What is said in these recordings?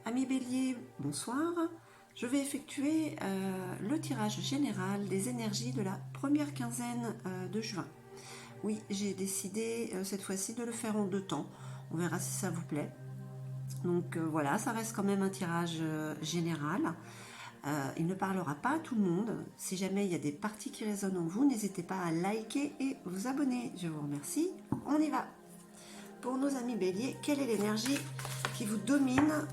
Amis Bélier, bonsoir. Je vais effectuer le tirage général des énergies de la première quinzaine de juin. Oui, j'ai décidé cette fois-ci de le faire en 2 temps. On verra si ça vous plaît. Donc voilà, ça reste quand même un tirage général. Il ne parlera pas à tout le monde. Si jamais il y a des parties qui résonnent en vous, n'hésitez pas à liker et vous abonner. Je vous remercie. On y va. Pour nos amis Bélier, quelle est l'énergie qui vous domine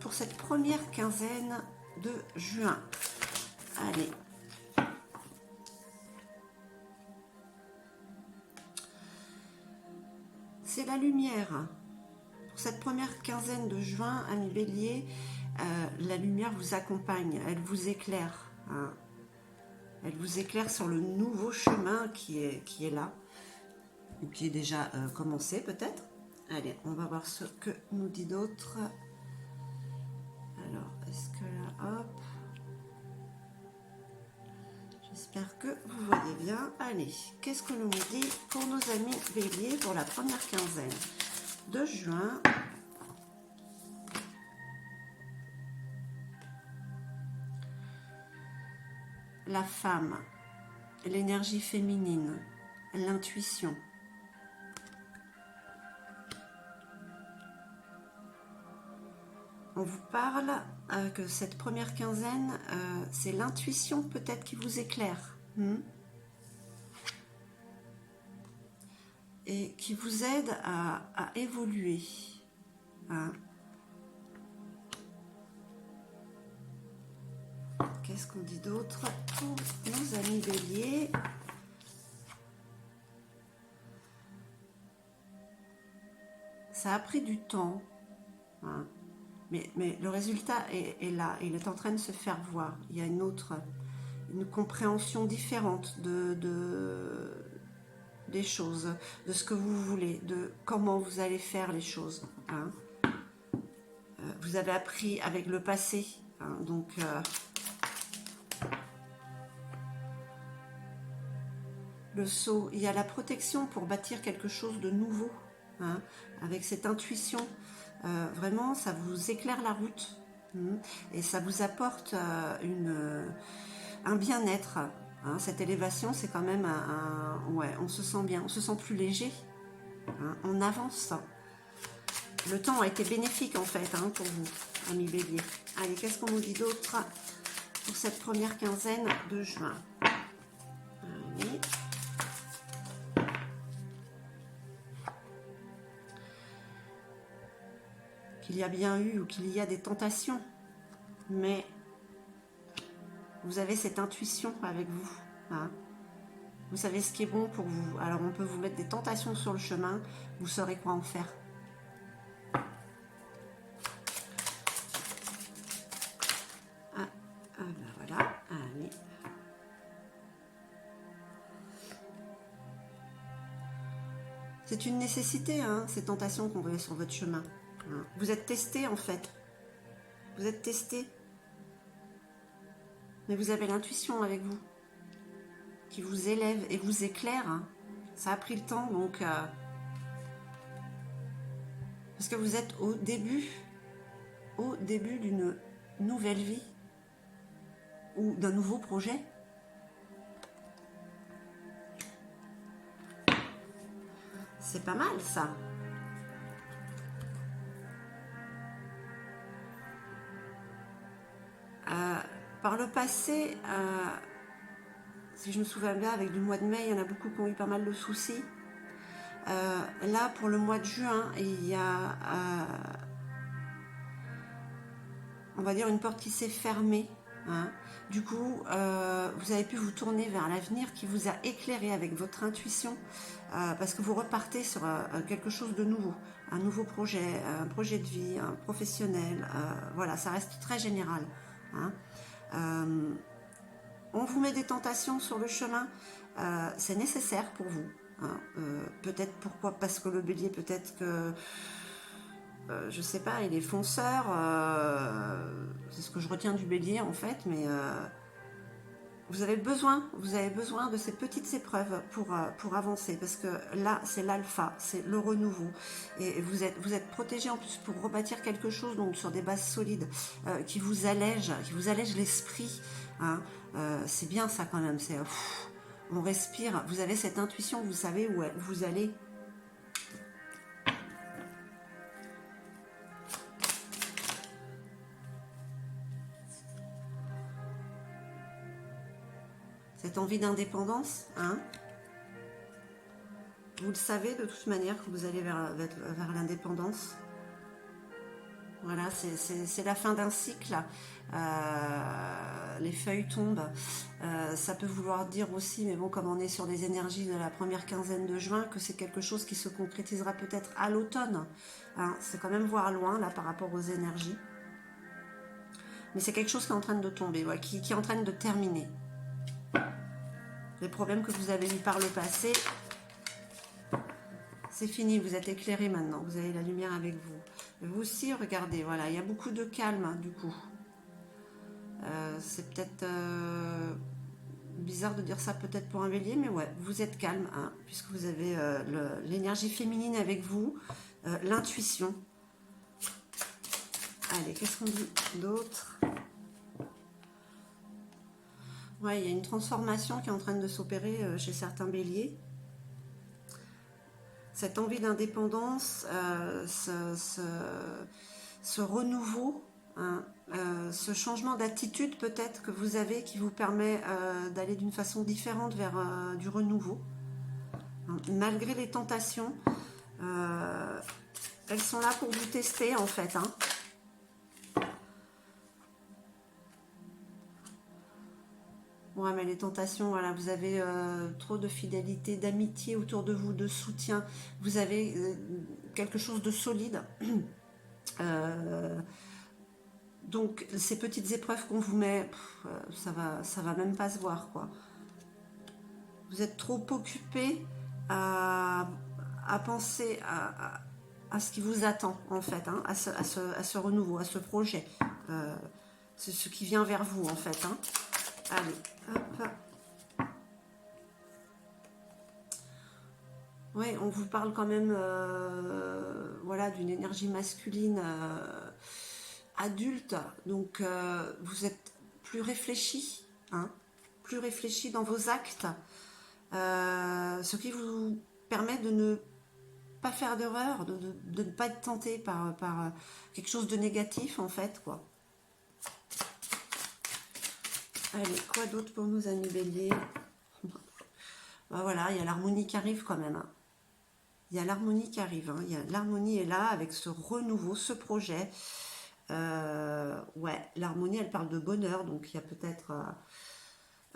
pour cette première quinzaine de juin? Allez. C'est la lumière. Pour cette première quinzaine de juin, amis Bélier, la lumière vous accompagne, elle vous éclaire. Hein. Elle vous éclaire sur le nouveau chemin qui est là, ou qui est déjà commencé peut-être. Allez, on va voir ce que nous dit d'autre. Alors, est-ce que là, hop. J'espère que vous voyez bien. Allez, qu'est-ce que l'on dit pour nos amis Bélier pour la première quinzaine de juin? La femme, l'énergie féminine, l'intuition. On vous parle que cette première quinzaine, c'est l'intuition peut-être qui vous éclaire. Et qui vous aide à évoluer. Hein. Qu'est-ce qu'on dit d'autre pour nos amis Bélier? Ça a pris du temps. Hein. Mais le résultat est là, il est en train de se faire voir. Il y a une compréhension différente des choses, de ce que vous voulez, de comment vous allez faire les choses. Hein. Vous avez appris avec le passé, hein, donc le saut, il y a la protection pour bâtir quelque chose de nouveau, hein, avec cette intuition. Vraiment, ça vous éclaire la route et ça vous apporte un bien-être. Hein. Cette élévation, c'est quand même ouais, on se sent bien, on se sent plus léger. Hein, on avance. Le temps a été bénéfique en fait hein, pour vous, amis Bélier. Allez, qu'est-ce qu'on nous dit d'autre pour cette première quinzaine de juin? Allez. Qu'il y a bien eu ou qu'il y a des tentations, mais vous avez cette intuition avec vous. Hein. Vous savez ce qui est bon pour vous. Alors on peut vous mettre des tentations sur le chemin, vous saurez quoi en faire. Ben voilà, allez. C'est une nécessité, hein, ces tentations qu'on voit sur votre chemin. Hein. Vous êtes testé en fait. Vous êtes testé. Mais vous avez l'intuition avec vous, qui vous élève et vous éclaire. Hein. Ça a pris le temps, donc... parce que vous êtes au début d'une nouvelle vie ou d'un nouveau projet. C'est pas mal ça. Par le passé, si je me souviens bien, avec du mois de mai, il y en a beaucoup qui ont eu pas mal de soucis. Là, pour le mois de juin, il y a, on va dire, une porte qui s'est fermée. Hein. Du coup, vous avez pu vous tourner vers l'avenir qui vous a éclairé avec votre intuition parce que vous repartez sur quelque chose de nouveau, un nouveau projet, un projet de vie, un professionnel. Voilà, ça reste très général. Hein. On vous met des tentations sur le chemin, c'est nécessaire pour vous. Hein. Peut-être pourquoi? Parce que le bélier, peut-être que je sais pas, il est fonceur, c'est ce que je retiens du bélier en fait, mais vous avez besoin de ces petites épreuves pour avancer, parce que là, c'est l'alpha, c'est le renouveau, et vous êtes protégé en plus pour rebâtir quelque chose donc sur des bases solides, qui vous allège l'esprit, hein. C'est bien ça quand même, on respire, vous avez cette intuition, vous savez où vous allez. Cette envie d'indépendance, hein. Vous le savez de toute manière que vous allez vers l'indépendance. Voilà, c'est la fin d'un cycle. Les feuilles tombent. Ça peut vouloir dire aussi, mais bon, comme on est sur les énergies de la première quinzaine de juin, que c'est quelque chose qui se concrétisera peut-être à l'automne. Hein, c'est quand même voir loin là par rapport aux énergies. Mais c'est quelque chose qui est en train de tomber, ouais, qui est en train de terminer. Les problèmes que vous avez eus par le passé, c'est fini, vous êtes éclairé maintenant, vous avez la lumière avec vous. Vous aussi, regardez, voilà, il y a beaucoup de calme, hein, du coup. C'est peut-être bizarre de dire ça peut-être pour un bélier, mais ouais, vous êtes calme, hein, puisque vous avez l'énergie féminine avec vous, l'intuition. Allez, qu'est-ce qu'on dit d'autre? Ouais, il y a une transformation qui est en train de s'opérer chez certains béliers. Cette envie d'indépendance, ce renouveau, hein, ce changement d'attitude peut-être que vous avez qui vous permet d'aller d'une façon différente vers du renouveau. Hein, malgré les tentations, elles sont là pour vous tester en fait. Hein. Ouais, mais les tentations, voilà, vous avez trop de fidélité, d'amitié autour de vous, de soutien. Vous avez quelque chose de solide. Donc, ces petites épreuves qu'on vous met, ça va même pas se voir, quoi. Vous êtes trop occupé à penser à ce qui vous attend, en fait, hein, à ce renouveau, à ce projet. C'est ce qui vient vers vous, en fait. Hein. Allez, hop. Oui, on vous parle quand même voilà, d'une énergie masculine adulte, donc vous êtes plus réfléchi, hein, plus réfléchi dans vos actes, ce qui vous permet de ne pas faire d'erreur, de ne pas être tenté par quelque chose de négatif en fait, quoi. Allez, quoi d'autre pour nos amis béliers? Ben voilà, il y a l'harmonie qui arrive quand même. Hein. Il y a l'harmonie qui arrive. Hein. L'harmonie est là avec ce renouveau, ce projet. Ouais, l'harmonie, elle parle de bonheur, donc il y a peut-être...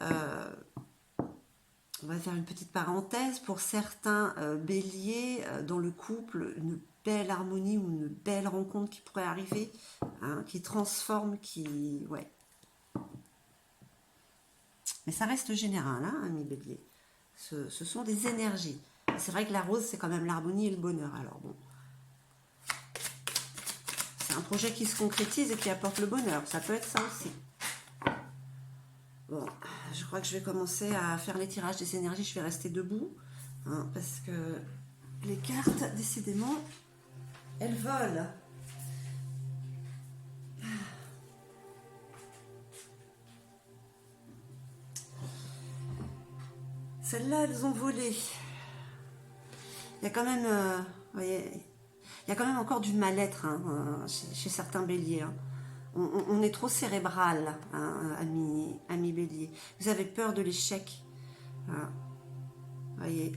on va faire une petite parenthèse. Pour certains béliers, dans le couple, une belle harmonie ou une belle rencontre qui pourrait arriver, hein, qui transforme, qui... Ouais. Mais ça reste général, hein, amis béliers. Ce sont des énergies. C'est vrai que la rose, c'est quand même l'harmonie et le bonheur. Alors bon, c'est un projet qui se concrétise et qui apporte le bonheur. Ça peut être ça aussi. Bon, je crois que je vais commencer à faire les tirages des énergies. Je vais rester debout, hein, parce que les cartes, décidément, elles volent. Celles-là, elles ont volé. Il y a quand même, voyez, il y a quand même encore du mal-être, hein, chez certains béliers. Hein. On est trop cérébral, hein, ami bélier. Vous avez peur de l'échec. Hein. Voyez.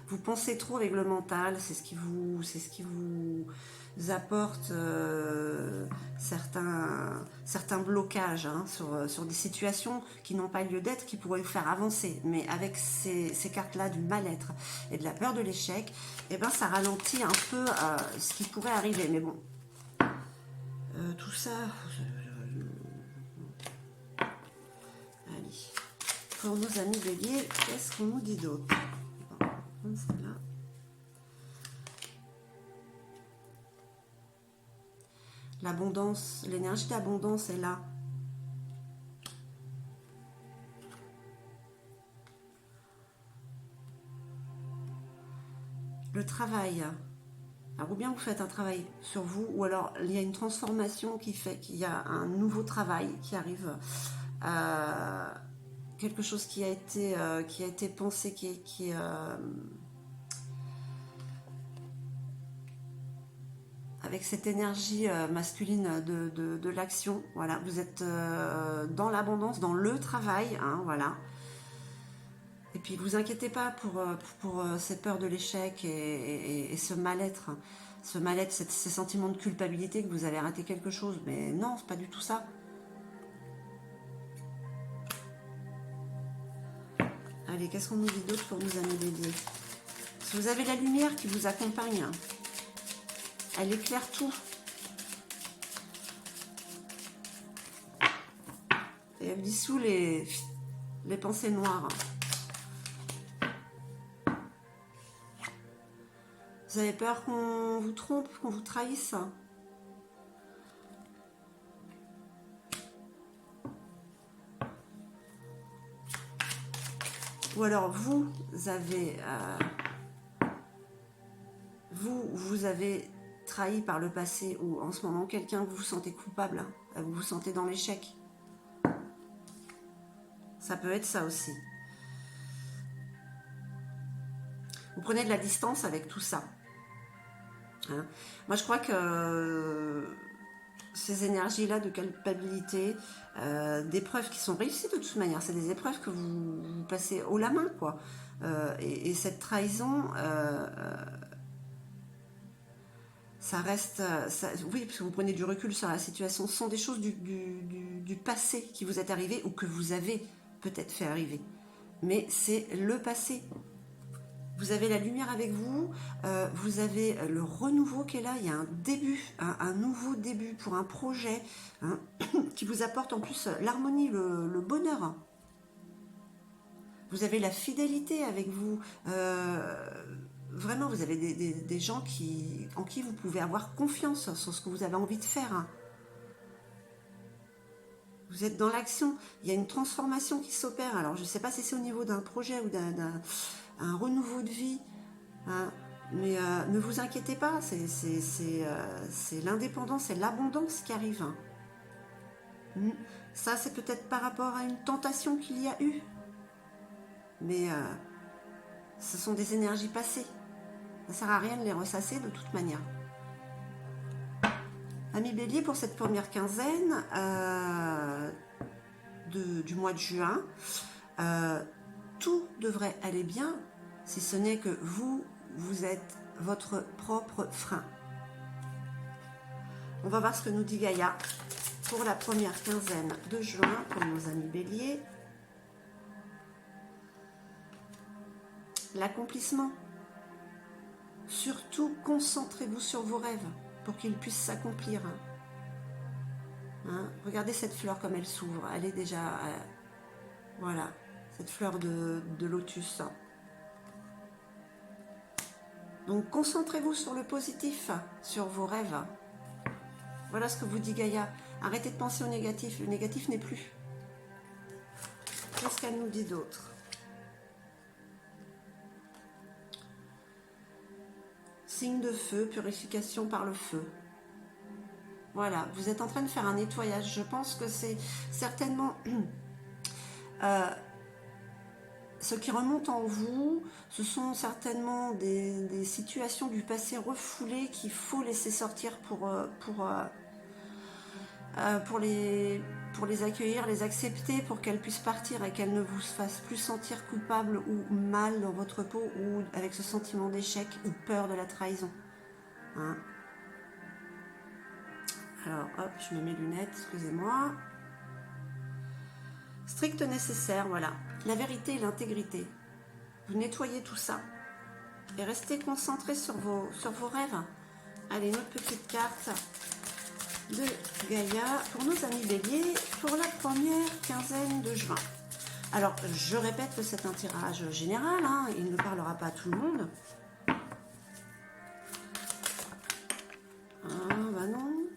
Vous pensez trop avec le mental, c'est ce qui vous apporte certains blocages, hein, sur des situations qui n'ont pas lieu d'être, qui pourraient vous faire avancer. Mais avec ces cartes-là du mal-être et de la peur de l'échec, eh ben, ça ralentit un peu ce qui pourrait arriver. Mais bon, tout ça... Allez. Pour nos amis béliers, qu'est-ce qu'on nous dit d'autre? Celle-là. L'abondance, l'énergie d'abondance est là. travail. Alors, ou bien vous faites un travail sur vous, ou alors il y a une transformation qui fait qu'il y a un nouveau travail qui arrive, quelque chose qui a été pensé, avec cette énergie masculine de l'action. Voilà, vous êtes dans l'abondance, dans le travail, hein, voilà. Et puis vous inquiétez pas pour ces peurs de l'échec et ce mal-être. Ce mal-être, ces sentiments de culpabilité que vous avez raté quelque chose. Mais non, c'est pas du tout ça. Allez, qu'est-ce qu'on nous dit d'autre pour nous amener Bélier? Si vous avez la lumière qui vous accompagne, elle éclaire tout. Et elle dissout les pensées noires. Vous avez peur qu'on vous trompe, qu'on vous trahisse? Ou alors vous avez vous avez trahi par le passé, ou en ce moment quelqu'un, vous vous sentez coupable, hein, vous vous sentez dans l'échec. Ça peut être ça aussi. Vous prenez de la distance avec tout ça. Hein. Moi je crois que ces énergies-là de culpabilité, d'épreuves qui sont réussies de toute manière, c'est des épreuves que vous passez haut la main, quoi. Et cette trahison, ça reste, oui, parce que vous prenez du recul sur la situation, ce sont des choses du passé qui vous est arrivé ou que vous avez peut-être fait arriver. Mais c'est le passé. Vous avez la lumière avec vous, vous avez le renouveau qui est là, il y a un début, un nouveau début pour un projet, hein, qui vous apporte en plus l'harmonie, le bonheur. Vous avez la fidélité avec vous, vraiment vous avez des gens en qui vous pouvez avoir confiance sur ce que vous avez envie de faire. Hein. Vous êtes dans l'action, il y a une transformation qui s'opère, alors je ne sais pas si c'est au niveau d'un projet ou d'un renouveau de vie, hein. Mais ne vous inquiétez pas, c'est l'indépendance, c'est l'abondance qui arrive. Hein. Ça, c'est peut-être par rapport à une tentation qu'il y a eu. Mais ce sont des énergies passées. Ça ne sert à rien de les ressasser de toute manière. Amis Bélier, pour cette première quinzaine du mois de juin, tout devrait aller bien, si ce n'est que vous êtes votre propre frein. On va voir ce que nous dit Gaïa pour la première quinzaine de juin pour nos amis Bélier. L'accomplissement. Surtout, concentrez-vous sur vos rêves pour qu'ils puissent s'accomplir. Hein, regardez cette fleur comme elle s'ouvre. Elle est déjà... voilà, cette fleur de lotus. Donc, concentrez-vous sur le positif, sur vos rêves. Voilà ce que vous dit Gaïa. Arrêtez de penser au négatif. Le négatif n'est plus. Qu'est-ce qu'elle nous dit d'autre? Signe de feu, purification par le feu. Voilà, vous êtes en train de faire un nettoyage. Je pense que c'est certainement ce qui remonte en vous. Ce sont certainement des situations du passé refoulées qu'il faut laisser sortir pour les accueillir, les accepter, pour qu'elles puissent partir et qu'elles ne vous fassent plus sentir coupable ou mal dans votre peau, ou avec ce sentiment d'échec ou peur de la trahison. Hein. Alors, hop, je me mets lunettes, excusez-moi. Strict nécessaire, voilà. La vérité et l'intégrité. Vous nettoyez tout ça. Et restez concentrés sur vos rêves. Allez, une autre petite carte de Gaïa pour nos amis Bélier pour la première quinzaine de juin. Alors, je répète que c'est un tirage général, hein, il ne parlera pas à tout le monde. Ah, bah non.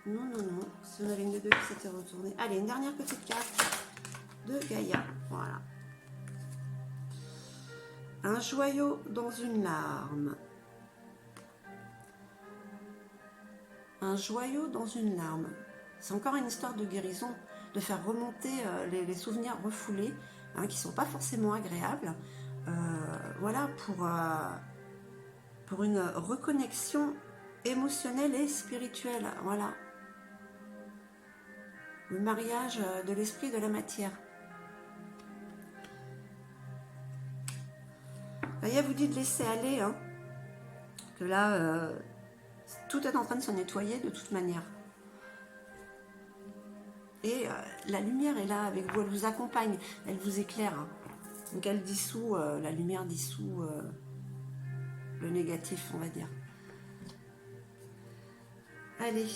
Non, non, non. Si on avait une des deux qui s'était retournée. Allez, une dernière petite carte de Gaïa. Voilà. Un joyau dans une larme. un joyau dans une larme. C'est encore une histoire de guérison, de faire remonter les souvenirs refoulés, hein, qui ne sont pas forcément agréables. Voilà, pour une reconnexion émotionnelle et spirituelle. Voilà. Le mariage de l'esprit et de la matière. Gaïa vous dit de laisser aller, hein, que là, tout est en train de se nettoyer de toute manière. Et la lumière est là avec vous, elle vous accompagne, elle vous éclaire. Hein. Donc elle dissout, la lumière dissout le négatif, on va dire. Allez,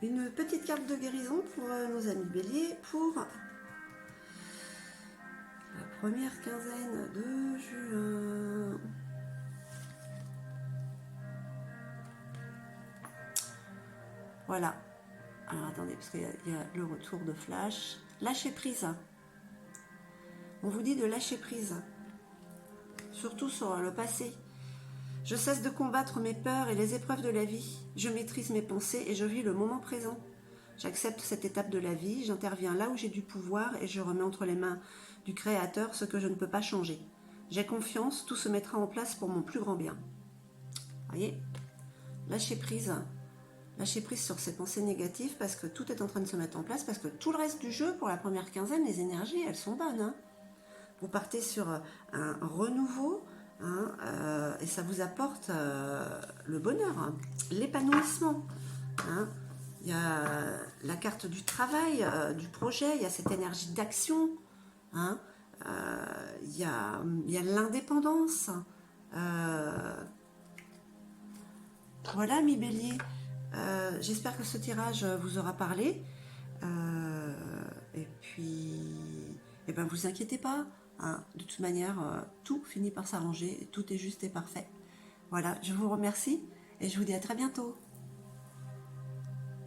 une petite carte de guérison pour nos amis béliers pour la première quinzaine de juin. Voilà. Alors attendez, parce qu'il y a le retour de flash. Lâcher prise. On vous dit de lâcher prise. Surtout sur le passé. Je cesse de combattre mes peurs et les épreuves de la vie. Je maîtrise mes pensées et je vis le moment présent. J'accepte cette étape de la vie, j'interviens là où j'ai du pouvoir et je remets entre les mains du Créateur ce que je ne peux pas changer. J'ai confiance, tout se mettra en place pour mon plus grand bien. Voyez, lâchez prise. Lâchez prise sur ces pensées négatives parce que tout est en train de se mettre en place, parce que tout le reste du jeu, pour la première quinzaine, les énergies, elles sont bonnes. Hein. Vous partez sur un renouveau, hein, et ça vous apporte le bonheur, hein, l'épanouissement. Hein. Il y a la carte du travail, du projet, il y a cette énergie d'action, hein, il y a l'indépendance. Voilà, mes béliers. J'espère que ce tirage vous aura parlé. Et puis, eh ben, vous inquiétez pas. Hein, de toute manière, tout finit par s'arranger. Tout est juste et parfait. Voilà, je vous remercie et je vous dis à très bientôt.